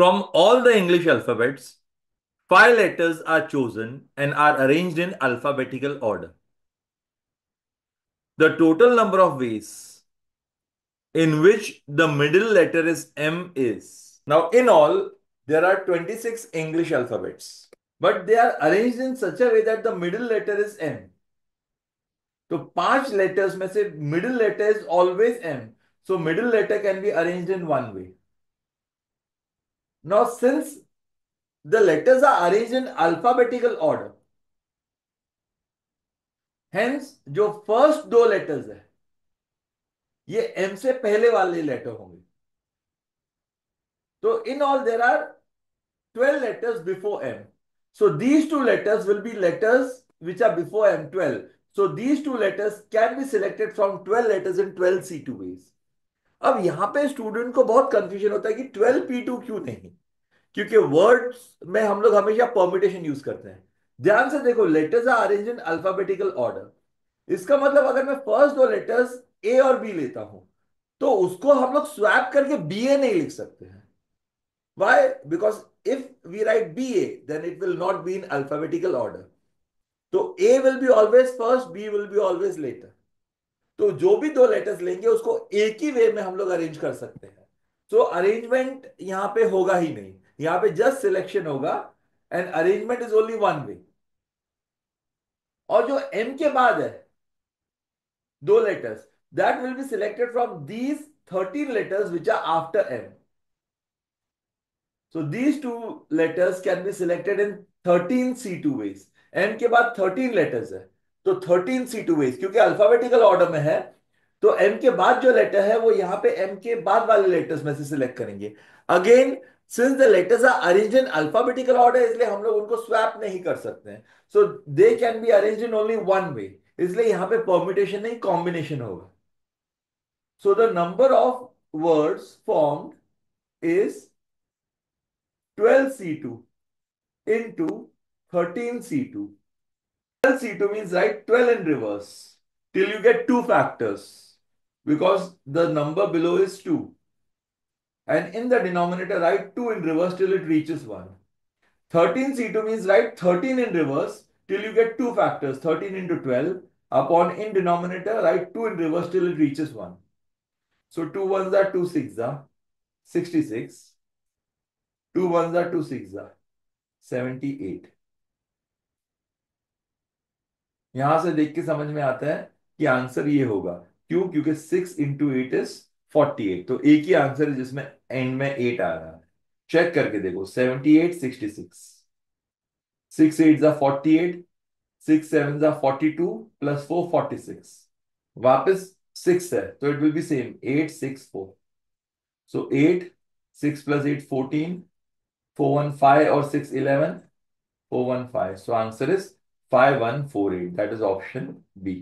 From all the English alphabets, five letters are chosen and are arranged in alphabetical order. The total number of ways in which the middle letter is M is. Now, in all, there are 26 English alphabets, but they are arranged in such a way that the middle letter is M. तो पांच letters में से middle letter is always M so middle letter can be arranged in one way now since the letters are arranged in alphabetical order hence जो first दो letters है ये M से पहले वाले लेटर होंगे तो in all there are 12 letters before M. So these two letters will be letters which are before M, 12. So these two letters can be selected from 12 letters in 12 C2 ways. अब यहां पे student को बहुत confusion होता है कि 12 P2 क्यों नहीं, क्योंकि वर्ड्स में हम लोग हमेशा परम्यूटेशन यूज करते हैं. ध्यान से देखो, letters are arrange in alphabetical order. इसका मतलब अगर मैं फर्स्ट दो लेटर्स ए और बी लेता हूं तो उसको हम लोग स्वैप करके बी ए नहीं लिख सकते हैं. Why? Because if we write BA, then it will not be in alphabetical order. तो A will be always first, B will be always later. तो जो भी दो लेटर्स लेंगे उसको एक ही वे में हम लोग अरेंज कर सकते हैं. सो अरेंजमेंट यहां पे होगा ही नहीं, यहां पे जस्ट सिलेक्शन होगा and arrangement is only one वे. और जो M के बाद है दो letters, that will be selected from these 13 letters which are after M. So these two letters can be selected in 13 C2 ways. M के बाद 13 letters है तो 13 C2 ways, क्योंकि अल्फाबेटिकल ऑर्डर में है तो M के बाद जो लेटर है वो यहां पे M के बाद वाले लेटर्स में से सिलेक्ट करेंगे. Again since the letters are arranged in alphabetical order, इसलिए हम लोग उनको स्वैप नहीं कर सकते हैं. So they can be arranged in only one way, इसलिए यहां पे परम्यूटेशन नहीं कॉम्बिनेशन होगा. So the number of words formed is 12C2 into 13C2. 12C2 means write 12 in reverse till you get two factors because the number below is 2. And in the denominator write 2 in reverse till it reaches 1. 13C2 means write 13 in reverse till you get two factors, 13 into 12 upon in denominator write 2 in reverse till it reaches 1. So 2 ones are 2 six are 66. 2 ones are 2 six are 78. यहां से देख के समझ में आता है कि answer ये होगा. क्यों? क्योंकि 6 इंटू 8 इज 48. तो एक ही आंसर है जिसमें एंड में 8 आ रहा है. चेक करके देखो, 78 66, 6 8 जा 48, 6 7 जा 42 प्लस 4 46, वापस 6 है तो it will be same 8 6 4. So 8 6 plus 8 14, 4 1 5 और 6 11, 4 1 5. So answer is 5148. That is option B.